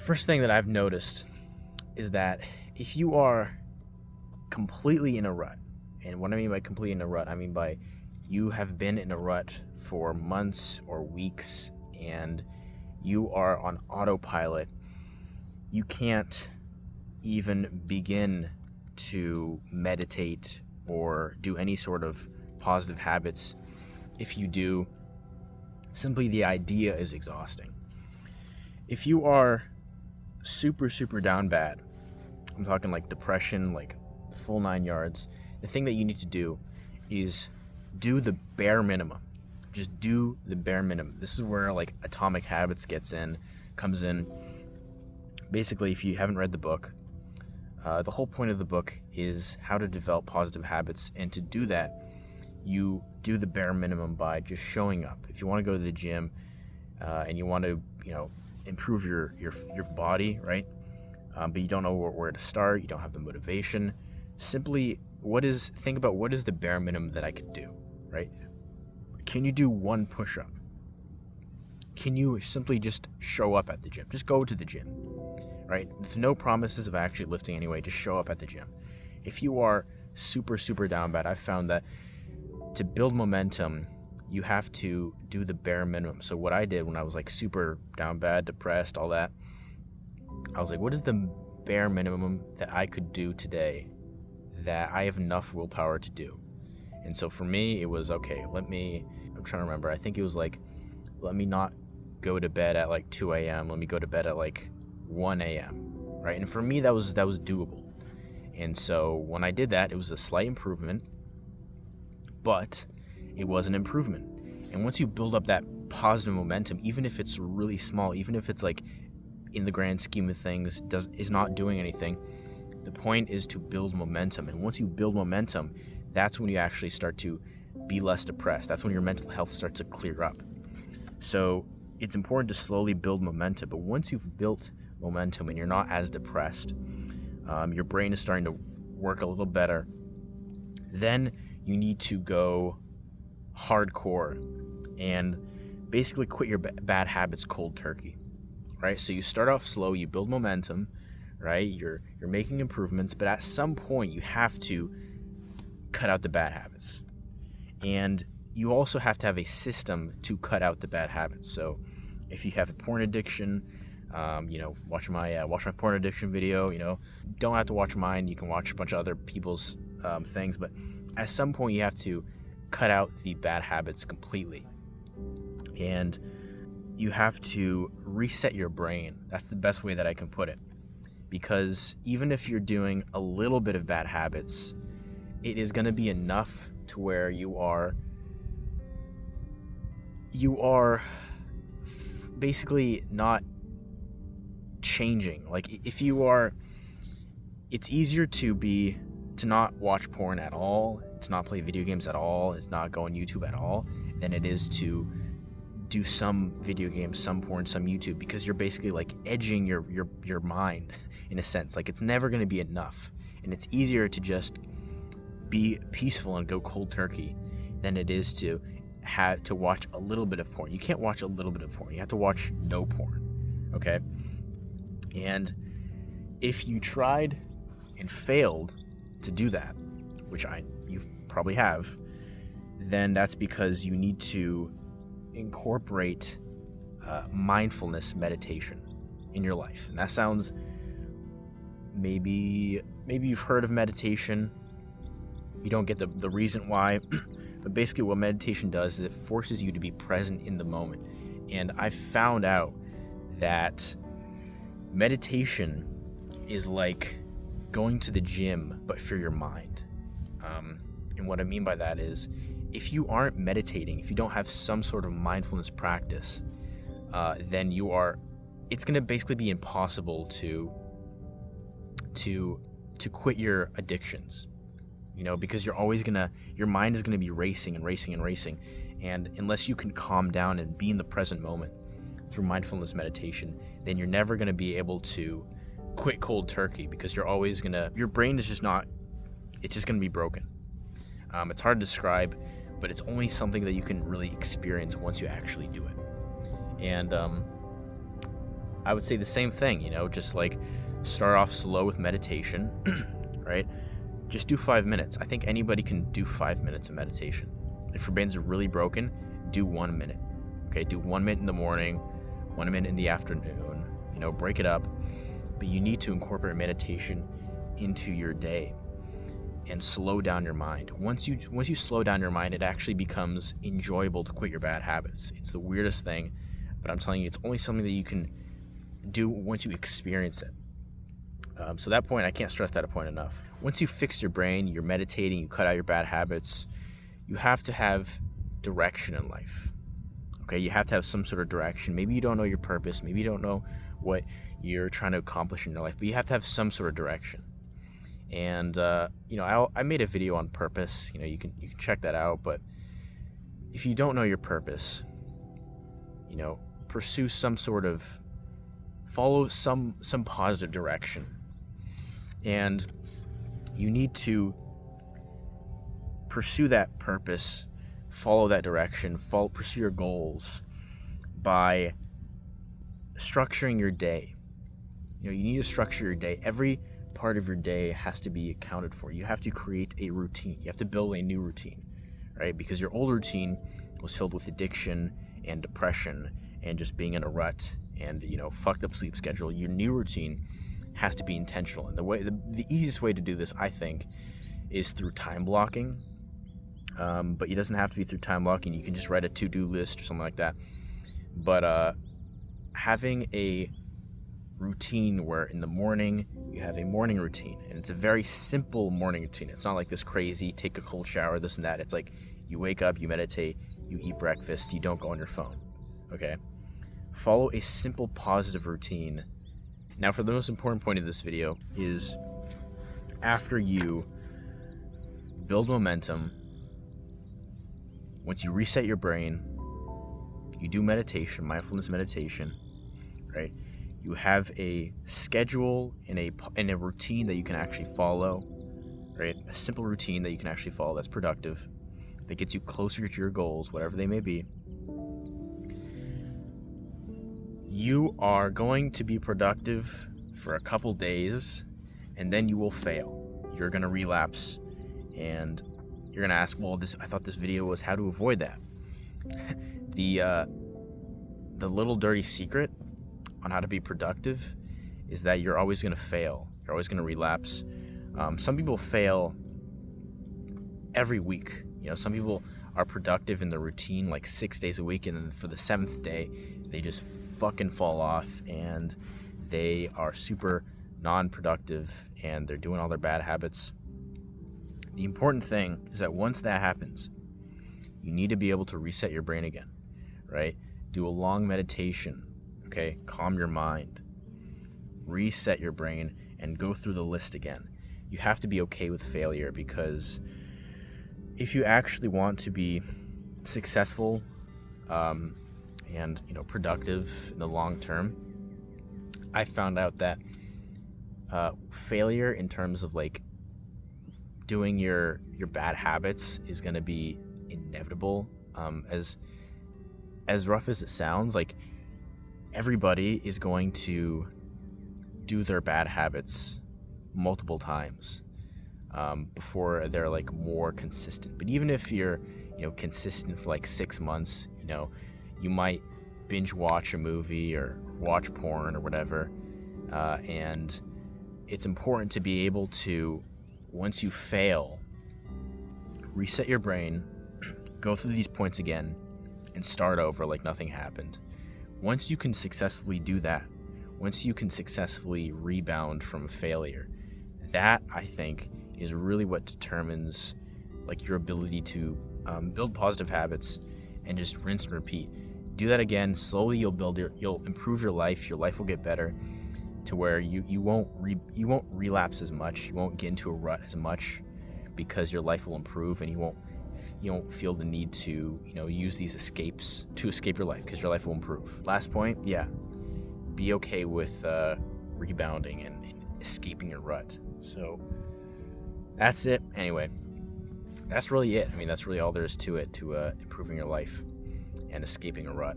first thing that I've noticed is that if you are completely in a rut, and what I mean by completely in a rut, I mean by you have been in a rut for months or weeks and you are on autopilot, you can't even begin to meditate or do any sort of positive habits. If you do, simply the idea is exhausting. If you are super down bad, I'm talking like depression, like the full 9 yards, the thing that you need to do is do the bare minimum. Just do the bare minimum. This is where like Atomic Habits comes in. Basically, if you haven't read the book, the whole point of the book is how to develop positive habits, and to do that, you do the bare minimum by just showing up. If you want to go to the gym and you want to, improve your body, right? But you don't know where to start, you don't have the motivation. Simply, think about what is the bare minimum that I could do, right? Can you do one push-up? Can you simply just show up at the gym? Just go to the gym, right? With no promises of actually lifting anyway, just show up at the gym. If you are super down bad, I've found that to build momentum, you have to do the bare minimum. So what I did when I was like super down bad, depressed, all that, I was like, what is the bare minimum that I could do today that I have enough willpower to do? And so for me, it was, okay, I'm trying to remember. I think it was like, let me not go to bed at like 2 a.m. Let me go to bed at like 1 a.m., right? And for me, that was doable. And so when I did that, it was a slight improvement, but it was an improvement. And once you build up that positive momentum, even if it's really small, even if it's like in the grand scheme of things is not doing anything, the point is to build momentum. And once you build momentum, that's when you actually start to be less depressed. That's when your mental health starts to clear up. So it's important to slowly build momentum. But once you've built momentum and you're not as depressed, your brain is starting to work a little better, then you need to go hardcore and basically quit your bad habits cold turkey, right? So you start off slow, you build momentum, right? You're making improvements, but at some point you have to cut out the bad habits. And you also have to have a system to cut out the bad habits. So if you have a porn addiction, watch my porn addiction video. Don't have to watch mine. You can watch a bunch of other people's things, but at some point you have to cut out the bad habits completely, and you have to reset your brain. That's the best way that I can put it, because even if you're doing a little bit of bad habits, it is going to be enough to where you are basically not changing. Like if you are, it's easier to not watch porn at all, to not play video games at all, it's not go on YouTube at all, than it is to do some video games, some porn, some YouTube, because you're basically like edging your mind in a sense. Like it's never going to be enough, and it's easier to just be peaceful and go cold turkey than it is to have to watch a little bit of porn. You can't watch a little bit of porn. You have to watch no porn, okay? And if you tried and failed to do that, which you probably have, then that's because you need to incorporate mindfulness meditation in your life. And that sounds, maybe you've heard of meditation. You don't get the reason why, but basically what meditation does is it forces you to be present in the moment. And I found out that meditation is like going to the gym, but for your mind. And what I mean by that is, if you aren't meditating, if you don't have some sort of mindfulness practice, then it's going to basically be impossible to quit your addictions, because your mind is going to be racing. And unless you can calm down and be in the present moment through mindfulness meditation, then you're never going to be able to quit cold turkey, because your brain is just going to be broken. It's hard to describe, but it's only something that you can really experience once you actually do it. And I would say the same thing, just like start off slow with meditation, right? Just do 5 minutes. I think anybody can do 5 minutes of meditation. If your brains are really broken, do 1 minute. Okay, do 1 minute in the morning, 1 minute in the afternoon, break it up. But you need to incorporate meditation into your day and slow down your mind. Once you slow down your mind, it actually becomes enjoyable to quit your bad habits. It's the weirdest thing, but I'm telling you, it's only something that you can do once you experience it. So that point, I can't stress that point enough. Once you fix your brain, you're meditating, you cut out your bad habits, you have to have direction in life. Okay, you have to have some sort of direction. Maybe you don't know your purpose. Maybe you don't know what you're trying to accomplish in your life, but you have to have some sort of direction. And I made a video on purpose. You can check that out. But if you don't know your purpose, pursue follow some positive direction. And you need to pursue that purpose, follow that direction, pursue your goals by structuring your day. You need to structure your day. Every part of your day has to be accounted for. You have to create a routine. You have to build a new routine, right? Because your old routine was filled with addiction and depression and just being in a rut and fucked up sleep schedule. Your new routine has to be intentional. And the easiest way to do this, I think, is through time blocking. But it doesn't have to be through time blocking. You can just write a to-do list or something like that. But having a routine where in the morning you have a morning routine, and it's a very simple morning routine. It's not like this crazy take a cold shower, this and that. It's like you wake up, you meditate, you eat breakfast, you don't go on your phone. Okay? Follow a simple positive routine. Now, for the most important point of this video is after you build momentum, once you reset your brain, you do meditation, mindfulness meditation, right? You have a schedule and a routine that you can actually follow, right? A simple routine that you can actually follow that's productive, that gets you closer to your goals, whatever they may be. You are going to be productive for a couple days, and then you will fail. You're going to relapse, and you're going to ask, well, I thought this video was how to avoid that. The little dirty secret on how to be productive is that you're always going to fail. You're always going to relapse. Some people fail every week. Some people are productive in the routine like 6 days a week, and then for the 7th day, they just fucking fall off, and they are super non-productive, and they're doing all their bad habits. The important thing is that once that happens, you need to be able to reset your brain again, right? Do a long meditation, okay? Calm your mind, reset your brain, and go through the list again. You have to be okay with failure, because if you actually want to be successful and productive in the long term, I found out that failure in terms of like doing your bad habits is going to be inevitable. As rough as it sounds, like everybody is going to do their bad habits multiple times before they're like more consistent. But even if you're consistent for like 6 months, you might binge watch a movie or watch porn or whatever, and it's important to be able to, once you fail, reset your brain, go through these points again, and start over like nothing happened. Once you can successfully do that, once you can successfully rebound from a failure, that, I think, is really what determines like your ability to build positive habits and just rinse and repeat. Do that again. Slowly you'll improve your life. Your life will get better to where you won't relapse as much. You won't get into a rut as much, because your life will improve, and you won't feel the need to use these escapes to escape your life, because your life will improve. Last point, be okay with rebounding and escaping your rut. So that's it. Anyway, that's really it. I mean, that's really all there is to it, to improving your life and escaping a rut.